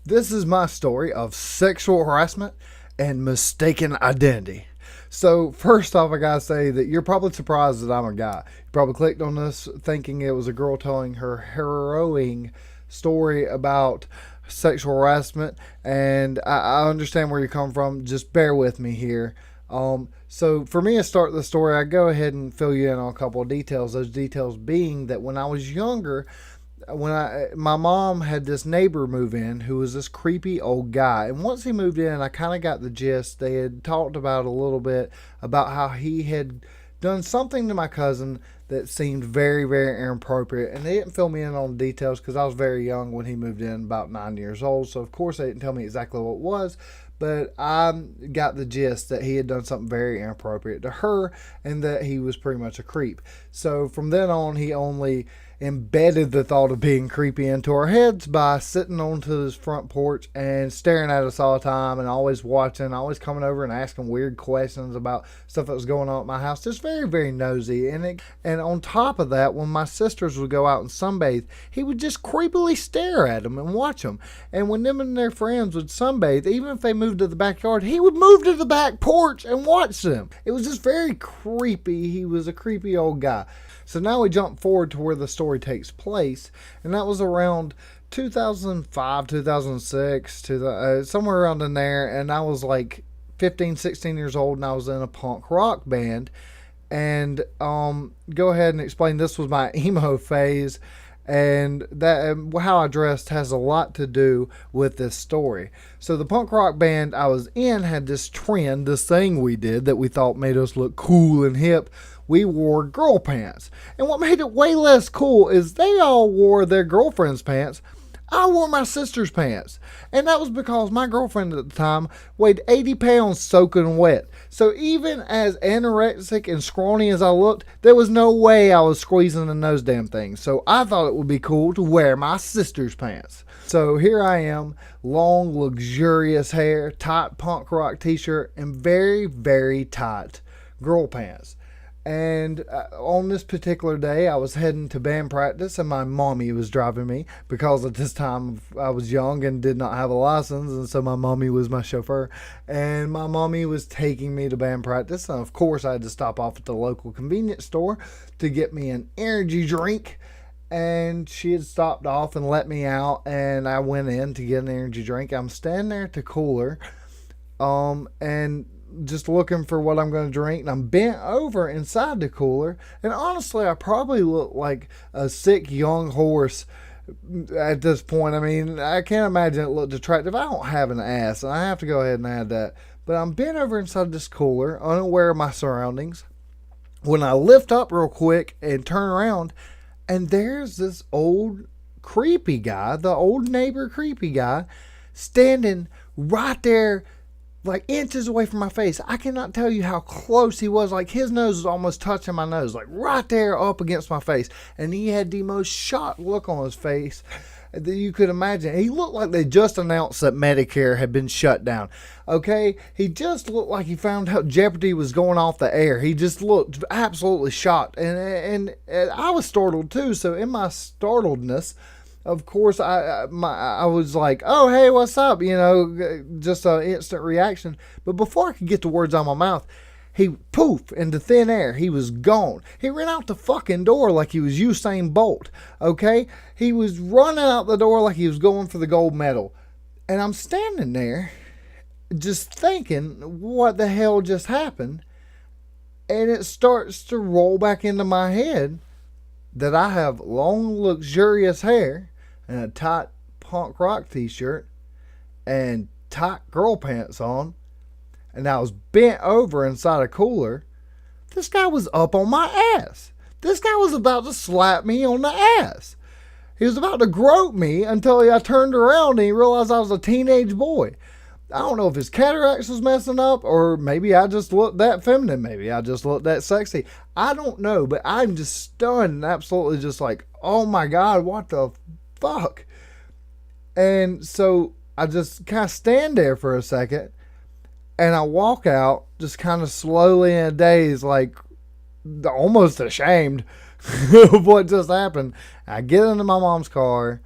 This is my story of sexual harassment and mistaken identity. So, first off, I gotta say that you're probably surprised that I'm a guy. You probably clicked on this thinking it was a girl telling her harrowing story about sexual harassment, and I understand where you come from. Just bear with me here. So for me to start the story, I go ahead and fill you in on a couple of details. Those details being that when I was younger, my mom had this neighbor move in who was this creepy old guy, and once he moved in, I kind of got the gist. They had talked about a little bit about how he had done something to my cousin that seemed very, very inappropriate, and they didn't fill me in on the details because I was very young when he moved in, about 9 years old. So of course they didn't tell me exactly what it was, but I got the gist that he had done something very inappropriate to her and that he was pretty much a creep. So from then on, he only embedded the thought of being creepy into our heads by sitting onto his front porch and staring at us all the time and always watching, always coming over and asking weird questions about stuff that was going on at my house. Just very, very nosy. And on top of that, when my sisters would go out and sunbathe, he would just creepily stare at them and watch them. And when them and their friends would sunbathe, even if they moved to the backyard, he would move to the back porch and watch them. It was just very creepy. He was a creepy old guy. So now we jump forward to where the story takes place, and that was around 2005, 2006, somewhere around in there, and I was like 15, 16 years old, and I was in a punk rock band. And go ahead and explain, this was my emo phase, and that how I dressed has a lot to do with this story. So the punk rock band I was in had this trend, this thing we did that we thought made us look cool and hip. We wore girl pants. And what made it way less cool is they all wore their girlfriend's pants. I wore my sister's pants. And that was because my girlfriend at the time weighed 80 pounds soaking wet. So even as anorexic and scrawny as I looked, there was no way I was squeezing in those damn things. So I thought it would be cool to wear my sister's pants. So here I am, long, luxurious hair, tight punk rock t-shirt, and very, very tight girl pants. And on this particular day, I was heading to band practice, and my mommy was driving me because at this time I was young and did not have a license, and so my mommy was my chauffeur. And my mommy was taking me to band practice, and of course I had to stop off at the local convenience store to get me an energy drink. And she had stopped off and let me out, and I went in to get an energy drink. I'm standing there at the cooler, and just looking for what I'm going to drink, and I'm bent over inside the cooler, and honestly I probably look like a sick young horse at this point. I mean, I can't imagine it looked attractive. I don't have an ass, and I have to go ahead and add that, but I'm bent over inside this cooler, unaware of my surroundings, when I lift up real quick and turn around, and there's this old creepy guy, the old neighbor creepy guy, standing right there, like inches away from my face. I cannot tell you how close he was. Like his nose was almost touching my nose, like right there up against my face. And he had the most shocked look on his face that you could imagine. He looked like they just announced that Medicare had been shut down. Okay? He just looked like he found out Jeopardy was going off the air. He just looked absolutely shocked. And I was startled too. So in my startledness, of course, I was like, oh, hey, what's up? You know, just an instant reaction. But before I could get the words out of my mouth, he poof into thin air. He was gone. He ran out the fucking door like he was Usain Bolt. Okay? He was running out the door like he was going for the gold medal. And I'm standing there just thinking, what the hell just happened? And it starts to roll back into my head that I have long, luxurious hair and a tight punk rock t-shirt and tight girl pants on, and I was bent over inside a cooler. This guy was up on my ass. This guy was about to slap me on the ass. He was about to grope me until I turned around and he realized I was a teenage boy. I don't know if his cataracts was messing up, or maybe I just looked that feminine. Maybe I just looked that sexy. I don't know, but I'm just stunned and absolutely just like, oh my God, what the fuck? And so I just kind of stand there for a second, and I walk out just kind of slowly in a daze, like almost ashamed of what just happened. I get into my mom's car,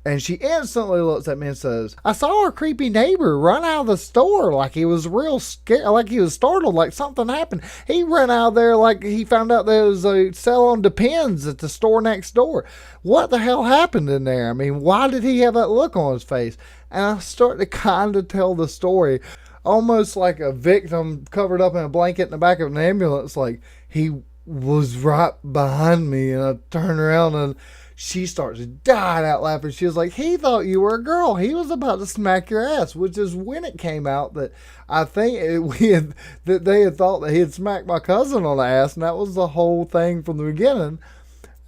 And she instantly looks at me and says, I saw our creepy neighbor run out of the store like he was real scared, like he was startled, like something happened. He ran out there like he found out there was a sale on Depends at the store next door. What the hell happened in there? I mean, why did he have that look on his face? And I start to kind of tell the story, almost like a victim covered up in a blanket in the back of an ambulance. Like, he was right behind me, and I turned around and she starts dying out laughing. She was like, he thought you were a girl. He was about to smack your ass, which is when it came out that I think that they had thought that he had smacked my cousin on the ass, and that was the whole thing from the beginning.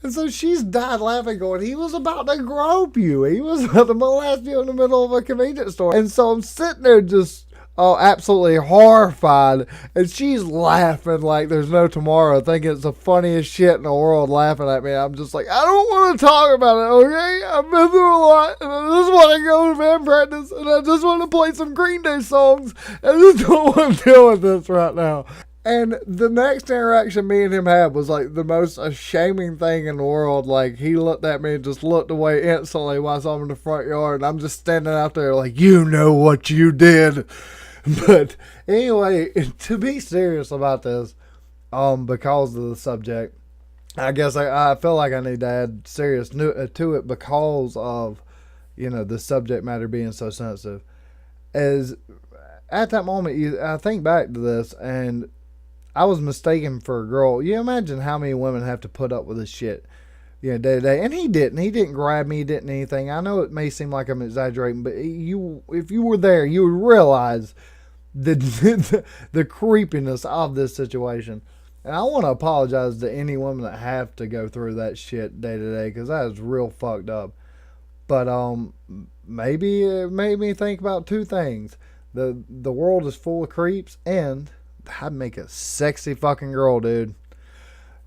And so she's died laughing, going, he was about to grope you. He was about to molest you in the middle of a convenience store. And so I'm sitting there just absolutely horrified. And she's laughing like there's no tomorrow, thinking it's the funniest shit in the world, laughing at me. I'm just like, I don't want to talk about it, okay? I've been through a lot, and I just want to go to band practice, and I just want to play some Green Day songs. I just don't want to deal with this right now. And the next interaction me and him had was like the most shaming thing in the world. Like, he looked at me and just looked away instantly while I saw him in the front yard. And I'm just standing out there like, you know what you did. But anyway, to be serious about this, because of the subject, I guess I feel like I need to add serious to it because of, the subject matter being so sensitive. As at that moment, I think back to this, and I was mistaken for a girl. You imagine how many women have to put up with this shit, day to day. And he didn't. He didn't grab me. He didn't anything. I know it may seem like I'm exaggerating, but if you were there, you would realize the creepiness of this situation. And I want to apologize to any women that have to go through that shit day to day, because that is real fucked up. But maybe it made me think about two things: the world is full of creeps, and I'd make a sexy fucking girl, dude.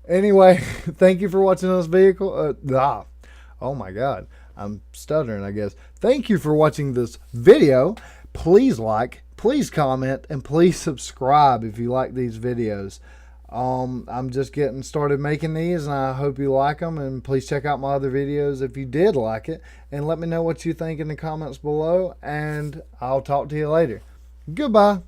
Anyway, thank you for watching this oh my god, I'm stuttering, I guess. Thank you for watching this video. Please like, please comment, and please subscribe if you like these videos. I'm just getting started making these, and I hope you like them. And please check out my other videos if you did like it, and let me know what you think in the comments below. And I'll talk to you later. Goodbye.